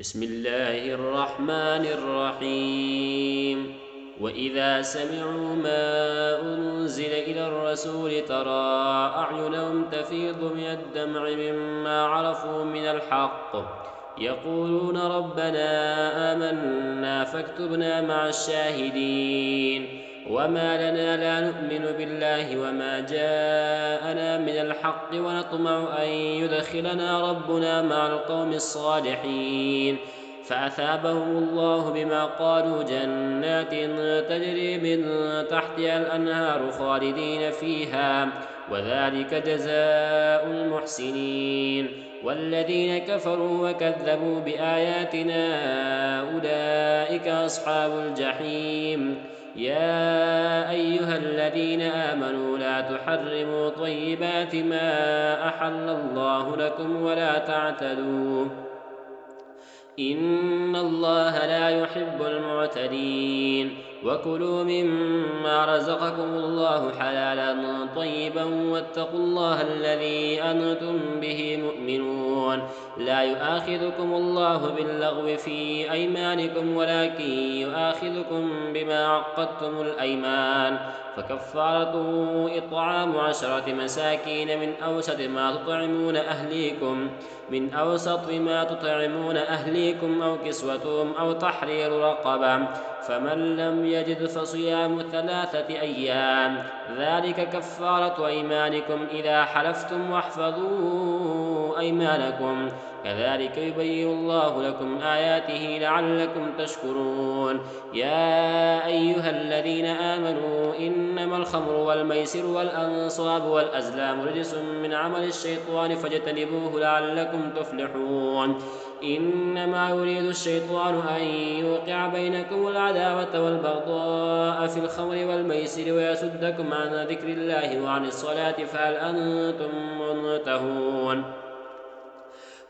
بسم الله الرحمن الرحيم. وإذا سمعوا ما أنزل إلى الرسول ترى أعينهم تفيض من الدمع مما عرفوا من الحق يقولون ربنا آمنا فاكتبنا مع الشاهدين. وما لنا لا نؤمن بالله وما جاءنا من الحق ونطمع أن يدخلنا ربنا مع القوم الصالحين. فأثابهم الله بما قالوا جنات تجري من تحتها الأنهار خالدين فيها، وذلك جزاء المحسنين. والذين كفروا وكذبوا بآياتنا أولئك أصحاب الجحيم. يا أيها الذين آمنوا لا تحرموا طيبات ما أحل الله لكم ولا تعتدوا، إن الله لا يحب المعتدين. وكلوا مما رزقكم الله حلالا طيبا واتقوا الله الذي أنتم به مؤمنون. لا يؤاخذكم الله باللغو في أيمانكم ولكن يؤاخذكم بما عقدتم الأيمان، فكفارته إطعام 10 مساكين من أوسط ما تطعمون أهليكم أو كسوتهم أو تحرير رقبة، فمن لم يجد فصيام 3 أيام، ذلك كفارة أيمانكم إذا حلفتم، واحفظوا أيمانكم، كذلك يبين الله لكم آياته لعلكم تشكرون. يا أيها الذين آمنوا إنما الخمر والميسر والأنصاب والأزلام رجس من عمل الشيطان فاجتنبوه لعلكم تفلحون. إنما يريد الشيطان أن يوقع بينكم العداوة والبغضاء في الخمر والميسر ويصدكم عن ذكر الله وعن الصلاة، فهل أنتم منتهون؟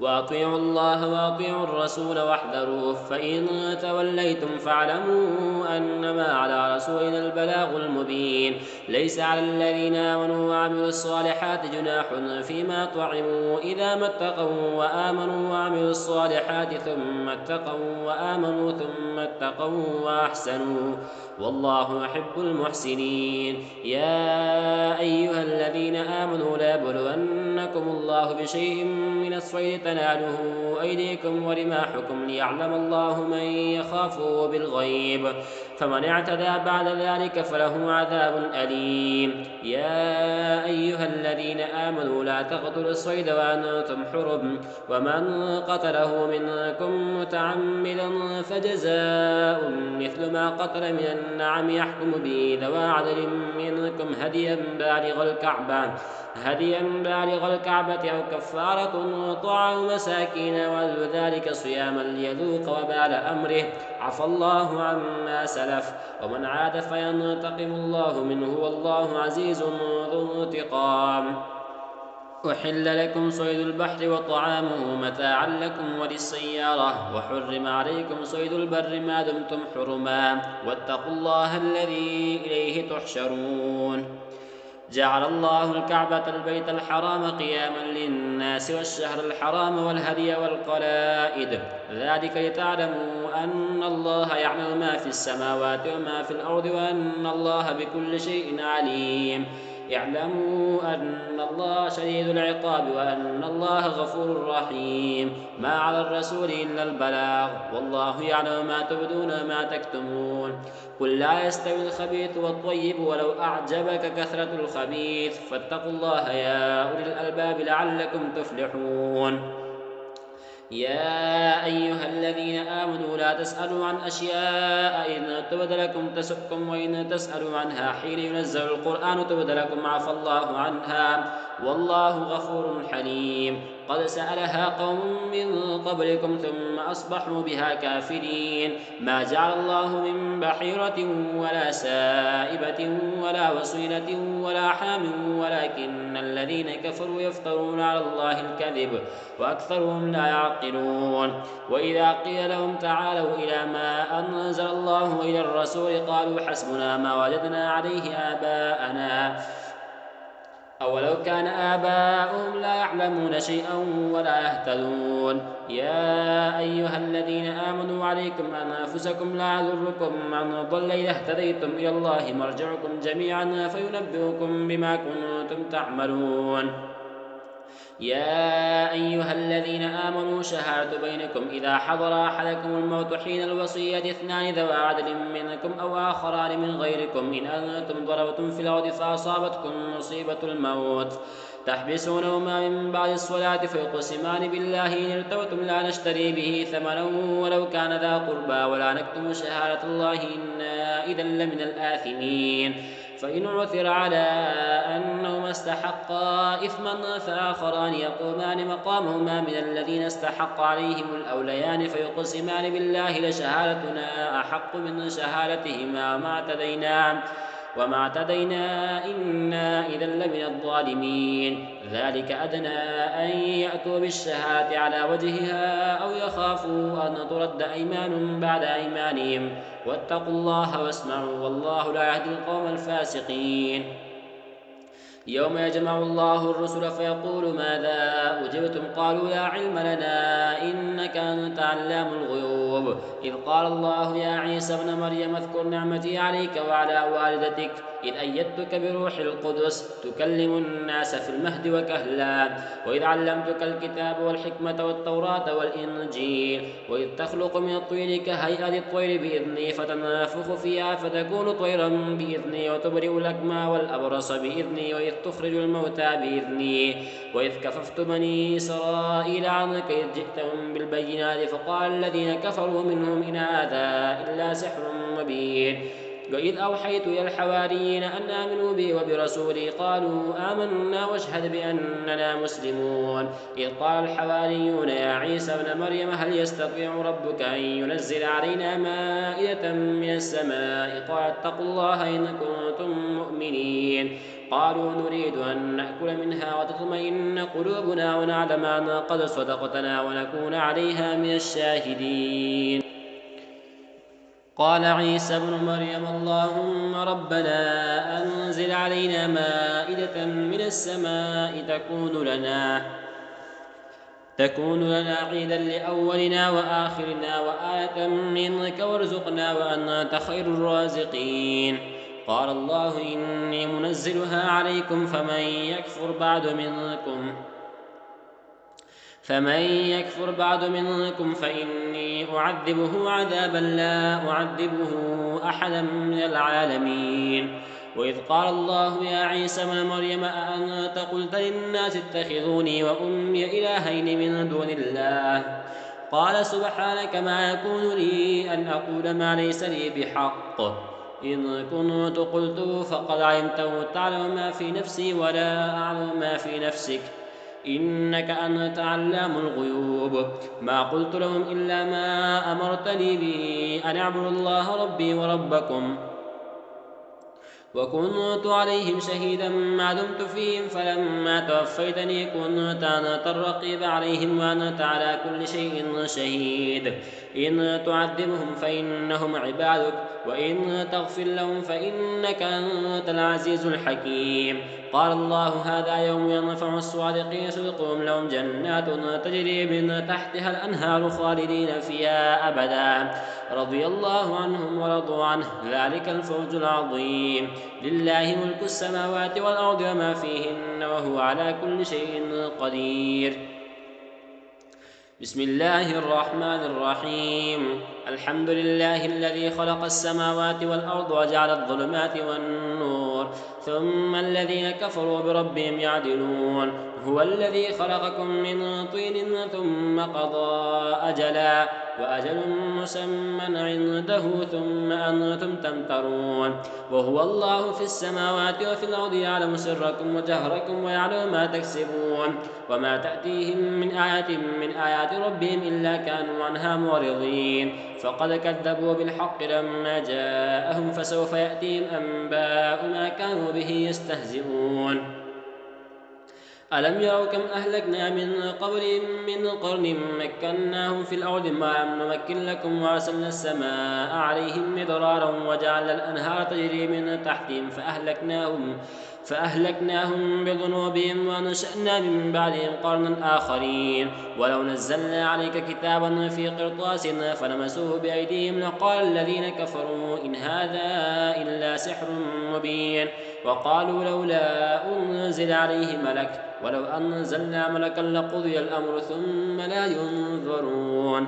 وأطيعوا الله وأطيعوا الرسول واحذروه، فإن توليتم فاعلموا أنما على رسولنا البلاغ المبين. ليس على الذين آمنوا وعملوا الصالحات جناح فيما طعموا إذا ما اتقوا وآمنوا وعملوا الصالحات ثم اتقوا وآمنوا ثم اتقوا وأحسنوا، والله يحب المحسنين. يا أيها الذين آمنوا لا يبلونكم الله بشيء من الصيد تناله أيديكم ورماحكم ليعلم الله من يخافه بالغيب، فمن اعتدى بعد ذلك فله عذاب أليم. يا أيها الذين آمنوا لا تقتلوا الصيد وأنتم حرم، ومن قتله منكم متعمدا فجزاء مثل ما قتل من النعم يحكم به ذوى عدل منكم هديا بالغ الكعبة أو كفارة طعام مساكين، وذلك صياما ليذوق وبال أمره، عفى الله عما سلف، ومن عاد فينتقم الله منه والله عزيز ذو انتقام. أحل لكم صيد البحر وطعامه متاعا لكم وللسيارة، وحرم عليكم صيد البر ما دمتم حرما، واتقوا الله الذي إليه تحشرون. جعل الله الكعبة البيت الحرام قياما للناس والشهر الحرام والهدي والقلائد، ذلك لتعلموا أن الله يعلم ما في السماوات وما في الأرض وأن الله بكل شيء عليم. اعلموا أن الله شديد العقاب وأن الله غفور رحيم. ما على الرسول إلا البلاغ، والله يعلم ما تبدون وما تكتمون. قل لا يستوي الخبيث والطيب ولو أعجبك كثرة الخبيث، فاتقوا الله يا أولي الألباب لعلكم تفلحون. يا أيها الذين آمنوا لا تسألوا عن أشياء إن تبد لكم تسؤكم، وإن تسألوا عنها حين ينزل القرآن تبد لكم عفى الله عنها، والله غفور حليم. قد سألها قوم من قبلكم ثم أصبحوا بها كافرين. ما جعل الله من بحيرة ولا سائبة ولا وصيلة ولا حام، ولكن الذين كفروا يفترون على الله الكذب وأكثرهم لا يعقلون. وإذا قيل لهم تعالوا إلى ما أنزل الله وإلى الرسول قالوا حسبنا ما وجدنا عليه آباءنا أولو كان آباؤهم لا يعلمون شيئا ولا يهتدون. يا أيها الذين آمنوا عليكم أنفسكم لا يضركم من ضل إذا اهتديتم إلى الله مرجعكم جميعا فينبئكم بما كنتم تعملون. يا أيها الذين آمنوا شهادة بينكم إذا حضر أحدكم الموت حين الوصية اثنان ذوى عدل منكم أو آخران من غيركم إن أنتم ضربتم في الأرض فأصابتكم مصيبة الموت تحبسونهما من بعد الصلاة فيقسمان بالله إن ارتبتم لا نشتري به ثمنا ولو كان ذا قربى ولا نكتم شهادة الله إنا إذا لمن الآثمين. فإن عثر على أنهما استحقا إثما فآخران يقومان مقامهما من الذين استحق عليهم الأوليان فيقسمان بالله لشهادتنا أحق من شهادتهما وما اعتدينا إنا إذا لمن الظالمين. ذلك أدنى أن يأتوا بالشهادة على وجهها أو يخافوا أن ترد أيمان بعد أيمانهم واتقوا الله واسمعوا والله لا يهدي القوم الفاسقين. يوم يجمع الله الرسل فيقول ماذا أجبتم قالوا لا علم لنا إنك أنت علام الغيوب. إذ قال الله يا عيسى ابن مريم اذكر نعمتي عليك وعلى والدتك إذ أيدتك بروح القدس تكلم الناس في المهد وكهلا وإذ علمتك الكتاب والحكمة والتوراة والإنجيل وإذ تخلق من الطين كهيئة الطير بإذني فتنفخ فيها فتكون طيرا بإذني وتبرئ الأكمى والأبرص بإذني وإذ تخرج الموتى بإذني وإذ كففت بني إسرائيل عنك إذ جئتهم بالبينات فقال الذين كفروا منهم إن هذا إلا سحر مبين. وإذ أوحيت إلى الحواريين أن آمنوا بي وبرسولي قالوا آمنا واشهد بأننا مسلمون. إذ قال الحواريون يا عيسى ابن مريم هل يستطيع ربك أن ينزل علينا مائدة من السماء قال اتقوا الله إن كنتم مؤمنين. قالوا نريد أن نأكل منها وتطمئن قلوبنا ونعلم أن قد صدقتنا ونكون عليها من الشاهدين. قال عيسى ابن مريم اللهم ربنا أنزل علينا مائدة من السماء تكون لنا عيدا لأولنا وآخرنا وآية منك وارزقنا وأنت خير الرازقين. قال الله إني منزلها عليكم فمن يكفر بعد منكم فإني أعذبه عذابا لا أعذبه أحدا من العالمين. وإذ قال الله يا عيسى ابن مريم أأنت قلت للناس اتخذوني وأمي إلهين من دون الله قال سبحانك ما يكون لي أن أقول ما ليس لي بحق إن كنت قلته فقد علمته تعلم ما في نفسي ولا أعلم ما في نفسك إنك أنت علام الغيوب. ما قلت لهم إلا ما أمرتني به أن اعبدوا الله ربي وربكم وكنت عليهم شهيدا ما دمت فيهم فلما توفيتني كنت أنت الرقيب عليهم وأنت على كل شيء شهيد. إن تعذبهم فإنهم عبادك وإن تغفر لهم فإنك أنت العزيز الحكيم. قال الله هذا يوم ينفع الصادقين صدقهم لهم جنات تجري من تحتها الأنهار خالدين فيها أبدا رضي الله عنهم ورضوا عنه ذلك الفوز العظيم. لله ملك السماوات والأرض وما فيهن وهو على كل شيء قدير. بسم الله الرحمن الرحيم. الحمد لله الذي خلق السماوات والأرض وجعل الظلمات والنور ثم الذين كفروا بربهم يعدلون. هو الذي خلقكم من طين ثم قضى أجلا وأجل مسمى عنده ثم أنتم تمترون. وهو الله في السماوات وفي الأرض يعلم سركم وجهركم ويعلم ما تكسبون وما تأتيهم من آية من آيات ربهم إلا كانوا عنها معرضين. فقد كذبوا بالحق لما جاءهم فسوف يأتيهم أنباء ما كانوا به يستهزئون. ألم يروا كم أهلكنا من قبلهم من قرن مكناهم في الأرض ما لم نمكن لكم وأرسلنا السماء عليهم مدرارا وجعلنا الأنهار تجري من تحتهم فأهلكناهم بذنوبهم وأنشأنا من بعدهم قرنا آخرين. ولو نزلنا عليك كتابا في قرطاس فلمسوه بأيديهم لقال الذين كفروا إن هذا إلا سحر مبين. وقالوا لولا أنزل عليه ملك ولو أنزلنا ملكا لقضي الأمر ثم لا ينظرون.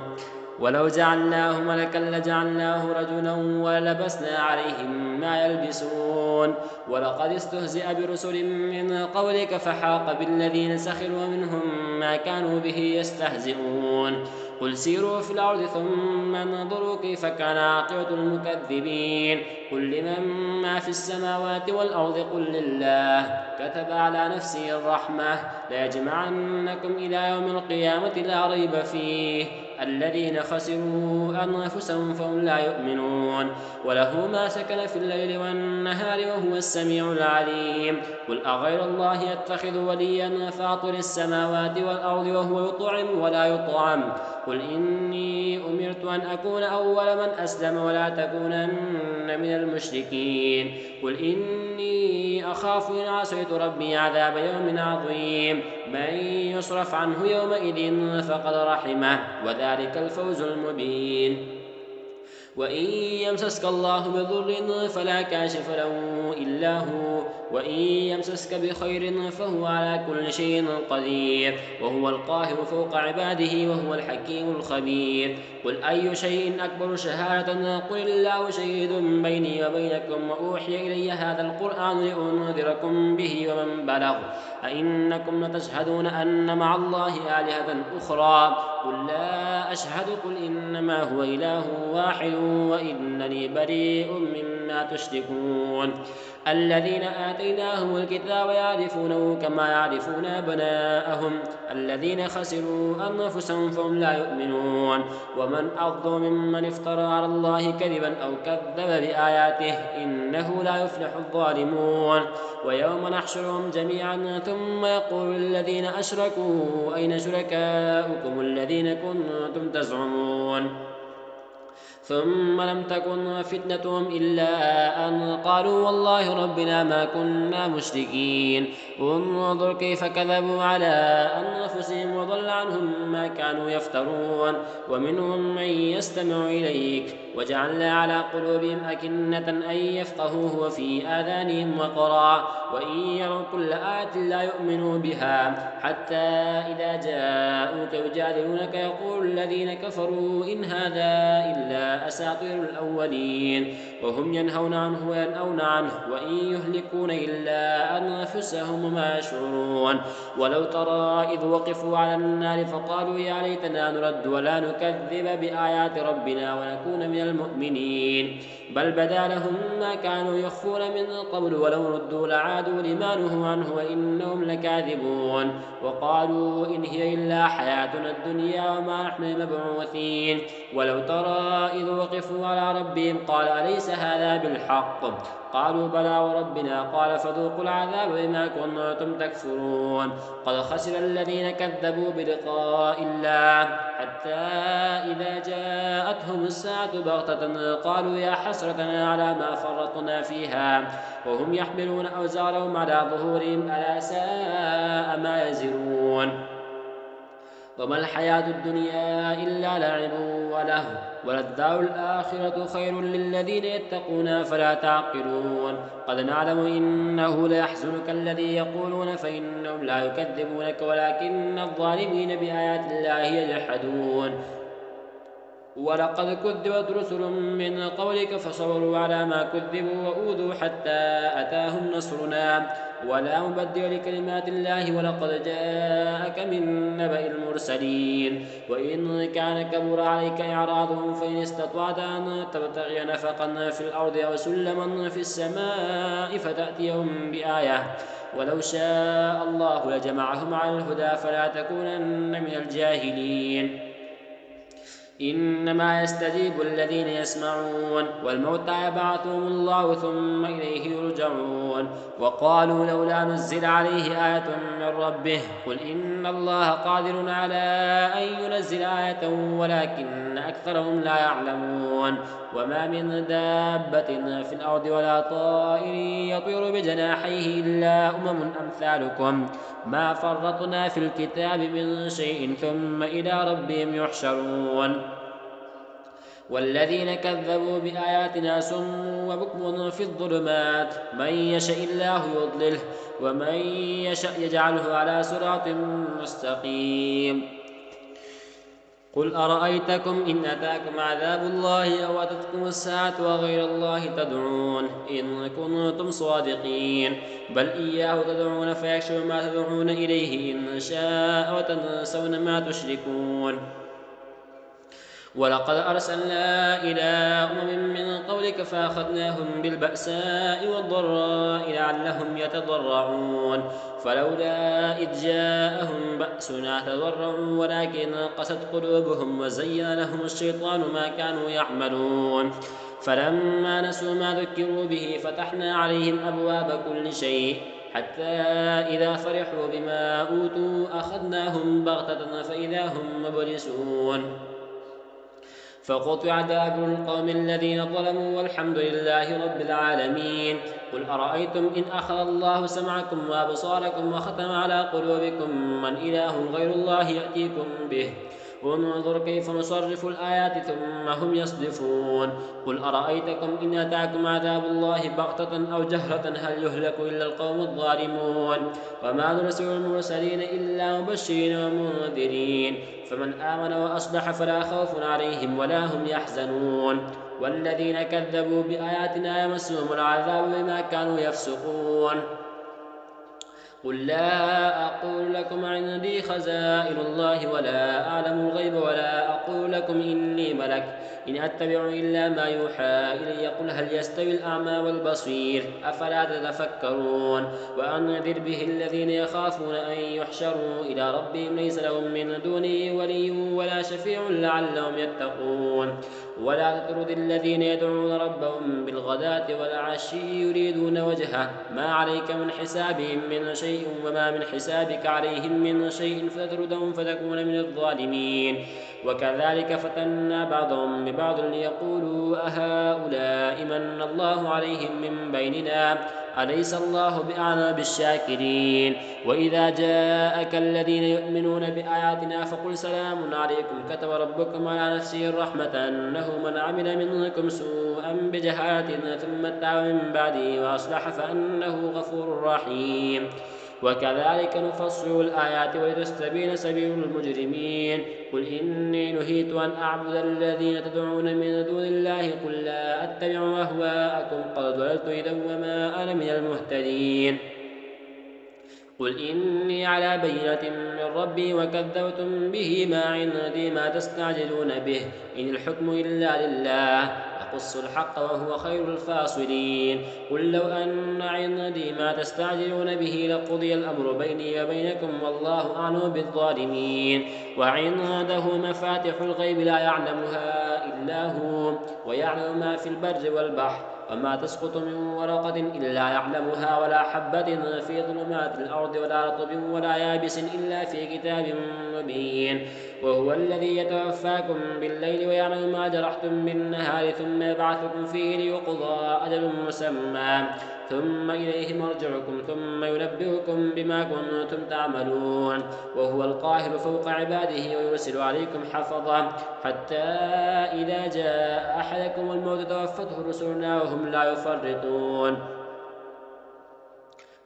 ولو جعلناه ملكا لجعلناه رجلا وللبسنا عليهم ما يلبسون. ولقد استهزئ برسل من قولك فحاق بالذين سخروا منهم ما كانوا به يستهزئون. قل سيروا في الأرض ثم انظروا كيف كان عاقبة المكذبين. قل لمن ما في السماوات والأرض قل لله كتب على نفسه الرحمة ليجمعنكم إلى يوم القيامة لا ريب فيه الذين خسروا أنفسهم فهم لا يؤمنون. وله ما سكن في الليل والنهار وهو السميع العليم. قل أغير الله يتخذ وليا فاطر السماوات والأرض وهو يطعم ولا يطعم. قل إني أمرت أن أكون أول من أسلم ولا تكونن من المشركين. قل إني أخاف إن عصيت ربي عذاب يوم عظيم. من يصرف عنه يومئذ فقد رحمه وذلك الفوز المبين. وإن يمسسك الله بضر فلا كاشف له إلا هو وإن يمسسك بخير فهو على كل شيء قدير وهو القاهر فوق عباده وهو الحكيم الخبير. قل أي شيء أكبر شهادة قل الله شهيد بيني وبينكم وأوحي إلي هذا القرآن لأنذركم به ومن بلغ أئنكم لتشهدون أن مع الله آلهة أخرى قل لا أشهد قل إنما هو إله واحد وإنني بريء مما تشركون. الذين آتيناهم الكتاب يعرفونه كما يعرفون أبناءهم الذين خسروا أنفسهم فهم لا يؤمنون. ومن أظلم ممن افترى على الله كذبا أو كذب بآياته إنه لا يفلح الظالمون. ويوم نحشرهم جميعا ثم يقول الذين أشركوا أين شركاؤكم الذين كنتم تزعمون ثم لم تكن فتنتهم إلا أن قالوا والله ربنا ما كنا مشركين. انظر كيف كذبوا على أنفسهم وضل عنهم ما كانوا يفترون. ومنهم من يستمع إليك وجعلنا على قلوبهم أكنة أن يفقهوه وفي آذانهم وقرا وإن يروا كل آية لا يؤمنوا بها حتى إذا جاءوك يجادلونك يقول الذين كفروا إن هذا إلا أساطير الأولين وهم ينهون عنه وينأون عنه وإن يهلكون إلا أنفسهم وما يشعرون. ولو ترى إذ وقفوا على النار فقالوا يا ليتنا نرد ولا نكذب بآيات ربنا ونكون من المؤمنين بل بدا لهم ما كانوا يخفون من قبل ولو ردوا لعادوا لما نهوا عنه وإنهم لكاذبون. وقالوا إن هي إلا حياتنا الدنيا وما نحن بمبعوثين. ولو ترى إذ وقفوا على ربهم قال أليس هذا بالحق قالوا بلى وربنا قال فذوقوا العذاب بما كنتم تكفرون. قد خسر الذين كذبوا بلقاء الله حتى إذا جاءتهم الساعة بغتة قالوا يا حسرتنا على ما فرطنا فيها وهم يحملون أوزارهم على ظهورهم ألا ساء ما يزرون. وما الحياة الدنيا إلا لعب وله وللدار الآخرة خير للذين يتقون فلا تعقلون. قد نعلم إنه ليحزنك الذي يقولون فإنهم لا يكذبونك ولكن الظالمين بآيات الله يجحدون. ولقد كذبت رسل من قولك فصبروا على ما كذبوا وأوذوا حتى أتاهم نصرنا ولا مبدل لكلمات الله ولقد جاءك من نبأ المرسلين. وإن كان كبر عليك إعراضهم فإن استطعت أن تبتغي نفقا في الأرض أو سلما في السماء فتأتيهم بآية ولو شاء الله لجمعهم على الهدى فلا تكونن من الجاهلين. إنما يستجيب الذين يسمعون والموتى يبعثهم الله ثم إليه يرجعون. وقالوا لولا نزل عليه آية من ربه قل إن الله قادر على أن ينزل آية ولكن أكثرهم لا يعلمون. وما من دابة في الأرض ولا طائر يطير بجناحيه إلا أمثالكم ما فرطنا في الكتاب من شيء ثم إلى ربهم يحشرون. والذين كذبوا بآياتنا سم وبكم في الظلمات من يشاء الله يضلله ومن يشاء يجعله على صراط مستقيم. قل أرأيتكم إن أتاكم عذاب الله أو أتتكم الساعة وغير الله تدعون إن كنتم صادقين بل إياه تدعون فيكشف ما تدعون إليه إن شاء وتنسون ما تشركون. ولقد أرسلنا إلى من قبلك فأخذناهم بالبأساء والضراء لعلهم يتضرعون فلولا إذ جاءهم بأسنا تضرعوا ولكن قست قلوبهم وزين لهم الشيطان ما كانوا يعملون فلما نسوا ما ذكروا به فتحنا عليهم أبواب كل شيء حتى إذا فرحوا بما أوتوا أخذناهم بغتة فإذا هم مبلسون فقطع دابر القوم الذين ظلموا والحمد لله رب العالمين. قل أرأيتم إن أخذ الله سمعكم وأبصاركم وختم على قلوبكم من إله غير الله يأتيكم به انظر كيف نصرف الآيات ثم هم يصدفون. قل أرأيتكم إن أتاكم عذاب الله بغتة أو جهرة هل يهلك إلا القوم الظالمون وما نرسل المرسلين إلا مبشرين ومنذرين فمن آمن وأصلح فلا خوف عليهم ولا هم يحزنون. والذين كذبوا بآياتنا يمسهم العذاب بما كانوا يفسقون. قل لا أقول لكم عندي خزائن الله ولا أعلم الغيب ولا أقول لكم إني ملك إن أتبع إلا ما يوحى إلي قل هل يستوي الأعمى والبصير أفلا تتفكرون. وأنذر به الذين يخافون أن يحشروا إلى ربهم ليس لهم من دونه ولي ولا شفيع لعلهم يتقون. ولا تطرد الذين يدعون ربهم بالغداة والعشي يريدون وجهه ما عليك من حسابهم من شيء وما من حسابك عليهم من شيء فتطردهم فتكون من الظالمين. وكذلك فتنا بعضهم ببعض ليقولوا أهؤلاء من الله عليهم من بيننا أليس الله بأعلم بالشاكرين. وإذا جاءك الذين يؤمنون بآياتنا فقل سلام عليكم كتب ربكم على نفسه الرحمة أنه من عمل منكم سوءا بجهالة ثم تاب من بعده وأصلح فأنه غفور رحيم. وكذلك نفصل الآيات ولتستبين سبيل المجرمين. قل إني نهيت أن أعبد الذين تدعون من دون الله قل لا أتبع أهواءكم قد ضللت إذا وما أنا من المهتدين. قل إني على بينة من ربي وكذبتم به ما عندي ما تستعجلون به إن الحكم إلا لله أقص الحق وهو خير الفاصلين. قل لو أن عندي ما تستعجلون به لقضي الأمر بيني وبينكم والله أعلم بالظالمين. وعنده مفاتح الغيب لا يعلمها إلا هو ويعلم ما في البر والبحر وما تسقط من ورقة إلا يعلمها ولا حبة في ظلمات الأرض ولا رطب ولا يابس إلا في كتاب مبين. وهو الذي يتوفاكم بالليل ويعلم ما جرحتم بالنهار ثم يبعثكم فيه ليقضى أجل مسمى ثم إليه مرجعكم ثم ينبئكم بما كنتم تعملون. وهو القاهر فوق عباده ويرسل عليكم حفظا حتى إذا جاء أحدكم الموت توفته رسلنا وهم لا يفرطون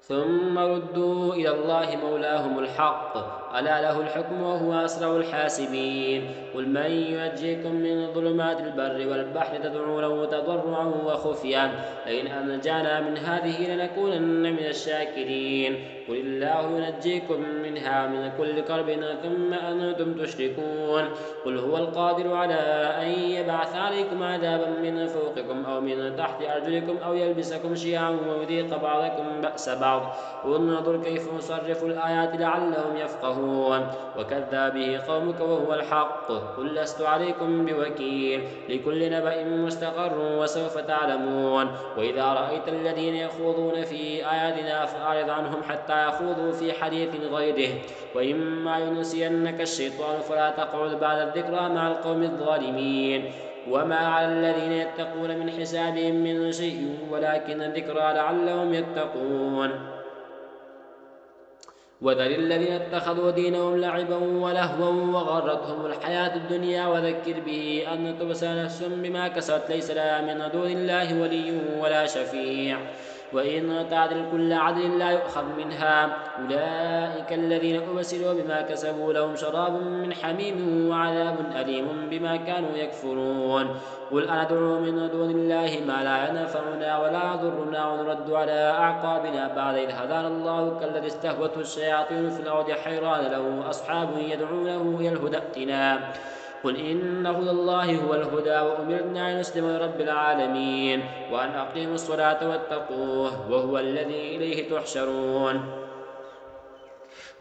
ثم ردوا إلى الله مولاهم الحق ألا له الحكم وهو أسرع الحاسبين. قل من ينجيكم من ظلمات البر والبحر تدعونه تضرعا وخفيا لئن أنجانا من هذه لنكونن من الشاكرين. قل الله ينجيكم منها من كل كرب ثم أنتم تشركون. قل هو القادر على أن يبعث عليكم عذابا من فوقكم أو من تحت أرجلكم أو يلبسكم شيعا ويذيق بعضكم بأس بعض انظر كيف نصرف الآيات لعلهم يفقهون. يفقهون وكذب به قومك وهو الحق قل لست عليكم بوكيل لكل نبأ مستقر وسوف تعلمون وإذا رأيت الذين يخوضون في آياتنا فأعرض عنهم حتى يخوضوا في حديث غيره وإما ينسينك الشيطان فلا تقعد بعد الذكرى مع القوم الظالمين وما على الذين يتقون من حسابهم من شيء ولكن الذكرى لعلهم يتقون وذر الذين اتخذوا دينهم لعبا ولهوا وغرتهم الحياة الدنيا وذكر به أن تبصر نفس بما كسبت ليس لها من دون الله ولي ولا شفيع وإن تعدل كل عدل لا يؤخذ منها أولئك الذين أبصروا بما كسبوا لهم شراب من حميم وعذاب أليم بما كانوا يكفرون قل أندعو من دون الله ما لا ينفعنا ولا يضرنا ونرد على أعقابنا بعد إذ هدانا الله كالذي استهوته الشياطين في الأرض حيران له أصحاب يدعونه إلى الهدى ائتنا قل إن هدى الله هو الهدى وأمرنا أن نسلم لرب العالمين وأن أقيموا الصلاة واتقوه وهو الذي إليه تحشرون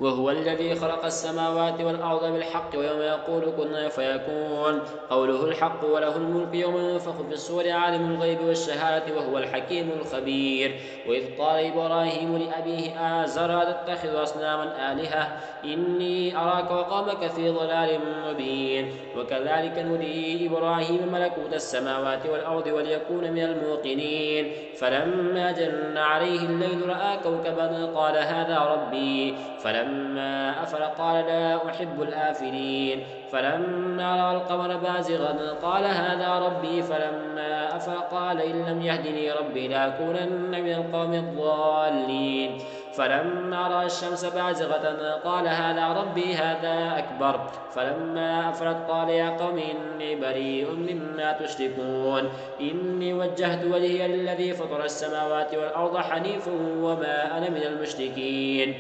وهو الذي خلق السماوات والأرض بالحق ويوم يقول كن فيكون قوله الحق وله الملك يوم ينفخ في الصور عالم الغيب والشهادة وهو الحكيم الخبير وإذ قال إبراهيم لأبيه آزر تتخذ أصناما آلهة إني أراك وقومك في ضلال مبين وكذلك نري إبراهيم ملكوت السماوات والأرض وليكون من الموقنين فلما جن عليه الليل رأى كوكبا قال هذا ربي فلما أفل قال لا أحب الآفلين فلما رأى القمر بازغا قال هذا ربي فلما أفل قال إن لم يهدني ربي لأكونن من القوم الضالين فلما رأى الشمس بازغة قال هذا ربي هذا أكبر فلما أفلت قال يا قوم إني بريء مما تشركون إني وجهت وجهي للذي فطر السماوات والأرض حنيفا وما أنا من المشركين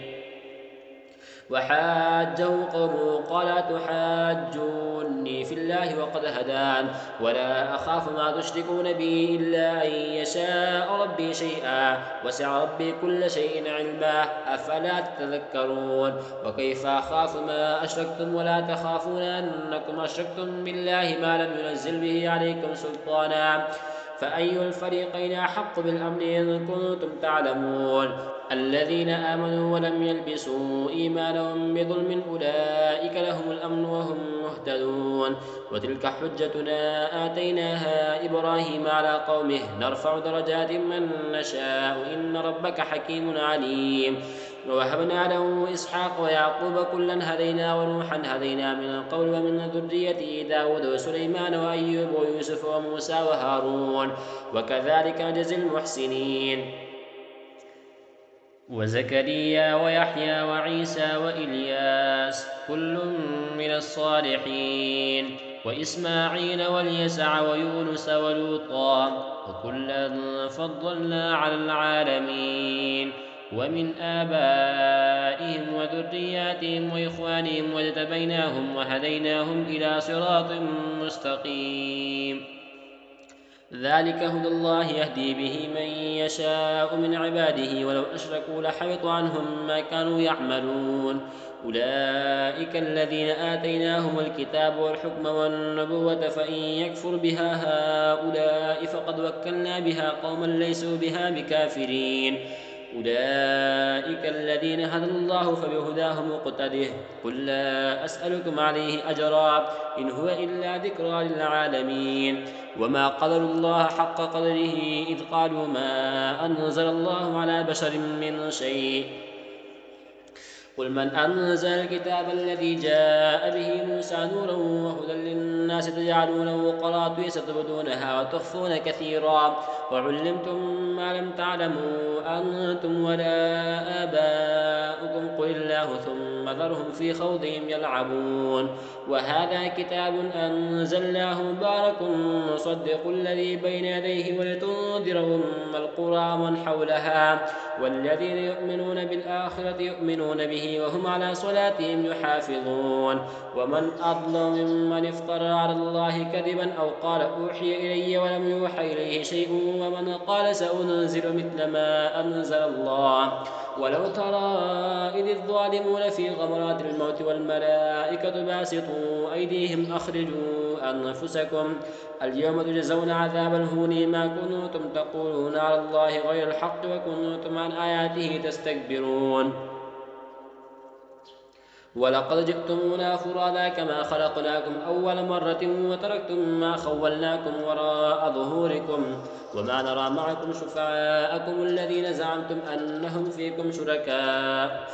وحاجه قومه قال تحاجوني في الله وقد هدان ولا أخاف ما تشركون به إلا أن يشاء ربي شيئا وسع ربي كل شيء علما أفلا تتذكرون وكيف أخاف ما أشركتم ولا تخافون أنكم أشركتم بالله ما لم ينزل به عليكم سلطانا فأي الفريقين أحق بالأمن إن كنتم تعلمون الذين آمنوا ولم يلبسوا إيمانهم بظلم أولئك لهم الأمن وهم مهتدون وتلك حجتنا آتيناها إبراهيم على قومه نرفع درجات من نشاء إن ربك حكيم عليم ووهبنا له إسحاق ويعقوب كلا هدينا ونوحا هدينا من القول ومن ذريته داود وسليمان وأيوب ويوسف وموسى وهارون وكذلك نجزي المحسنين وزكريا ويحيى وعيسى وإلياس كل من الصالحين وإسماعيل واليسع ويونس ولوطا وكلا فضلنا على العالمين ومن آبائهم وذرياتهم وإخوانهم واجتبيناهم وهديناهم إلى صراط مستقيم ذلك هدى الله يهدي به من يشاء من عباده ولو أشركوا لحبط عنهم ما كانوا يعملون أولئك الذين آتيناهم الكتاب والحكم والنبوة فإن يكفر بها هؤلاء فقد وكلنا بها قوما ليسوا بها بكافرين أولئك الذين هدى الله فبهداه مقتده قل لا أسألكم عليه أجرا إن هو إلا ذكرى للعالمين وما قدروا الله حق قدره إذ قالوا ما أنزل الله على بشر من شيء قل من أنزل الكتاب الذي جاء به موسى نورا وهدى للناس تجعلونه قراطيس تبدونها وتخفون كثيرا وعلمتم ما لم تعلموا أنتم ولا آباؤكم قل الله ثم ذرهم في خوضهم يلعبون وهذا كتاب أنزلناه مبارك مصدق الذي بين يديه ولتنذر أم القرى ومن حولها والذين يؤمنون بالآخرة يؤمنون به وهم على صلاتهم يحافظون ومن أظلم ممن افترى على الله كذبا أو قال أوحي إلي ولم يوحى إليه شيء ومن قال سأنزل مثل ما أنزل الله ولو ترى إذ الظالمون في غمرات الموت والملائكة باسطوا أيديهم أخرجوا أنفسكم اليوم تجزون عذاب الهون ما كنتم تقولون على الله غير الحق وكنتم عن آياته تستكبرون ولقد جئتمونا فرادا كما خلقناكم أول مرة وتركتم ما خولناكم وراء ظهوركم وما نرى معكم شفعاءكم الذين زعمتم أنهم فيكم شركاء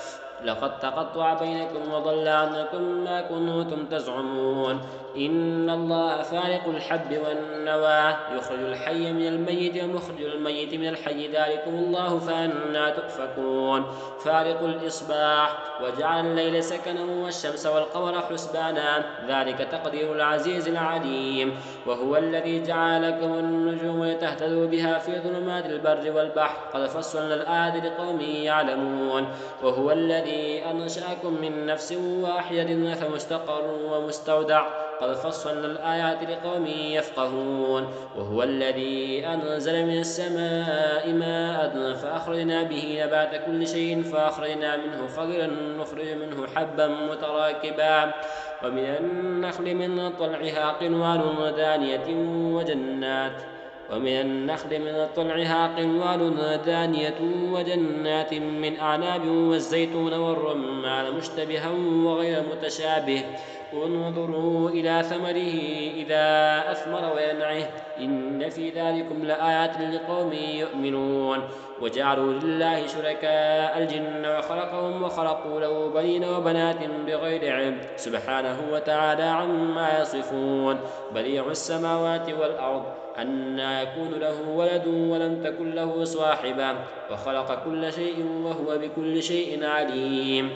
لقد تقطع بينكم وضل عنكم ما كنتم تزعمون إن الله فالق الحب والنوى يخرج الحي من الميت ومخرج الميت من الحي ذلكم الله فأنى تؤفكون فالق الإصباح وجعل الليل سكنا والشمس والقمر حسبانا ذلك تقدير العزيز العليم وهو الذي جعل لكم النجوم لتهتدوا بها في ظلمات البر والبحر قد فصلنا الآيات لقوم يعلمون وهو الذي أنشأكم من نفس واحدة فمستقر ومستودع قد فصلنا الآيات لقوم يفقهون وهو الذي أنزل من السماء ماء فأخرجنا به نبات كل شيء فأخرجنا منه خضرا نخرج منه حبا متراكبا ومن النخل من طلعها قنوان دانية وجنات من أعناب والزيتون والرمان مشتبها وغير متشابه انظروا إلى ثمره إذا أثمر وينعه إن في ذلكم لآيات لقوم يؤمنون وجعلوا لله شركاء الجن وخلقهم وخلقوا له بنين وبنات بغير علم سبحانه وتعالى عما يصفون بديع السماوات والأرض أنى يكون له ولد ولم تكن له صاحبة وخلق كل شيء وهو بكل شيء عليم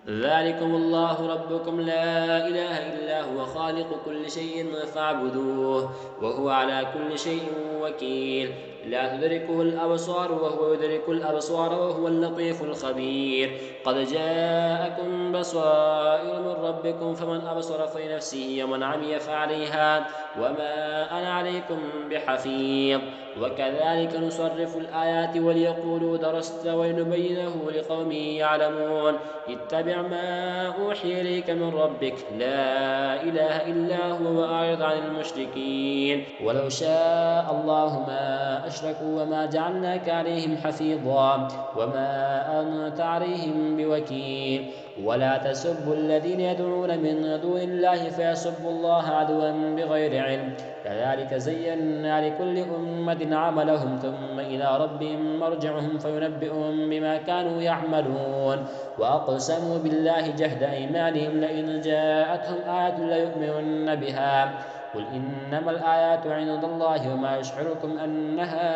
ذلكم الله ربكم لا إله إلا هو خالق كل شيء فاعبدوه وهو على كل شيء وكيل لا تدركه الأبصار وهو يدرك الأبصار وهو اللطيف الخبير قد جاءكم بصائر من ربكم فمن أبصر فلنفسه ومن عمي فعليها وما أنا عليكم بحفيظ وكذلك نصرف الآيات وليقولوا درست ولنبينه لقوم يعلمون اتبع ما أوحي إليك من ربك لا إله إلا هو وأعرض عن المشركين ولو شاء الله ما أشركوا وما جعلناك عليهم حفيظا وما أنت عليهم بوكيل ولا تسبوا الذين يدعون من دون الله فيسبوا الله عدوا بغير علم كذلك زينا لكل أمة عملهم ثم إلى ربهم مرجعهم فينبئهم بما كانوا يعملون وأقسموا بالله جهد أيمانهم لئن جاءتهم آية ليؤمنن بها قل إنما الآيات عند الله وما يشعركم أنها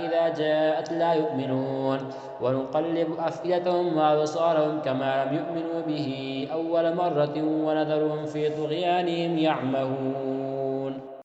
إذا جاءت لا يؤمنون ونقلب أفئدتهم وأبصارهم كما لم يؤمنوا به أول مرة ونذرهم في طغيانهم يعمهون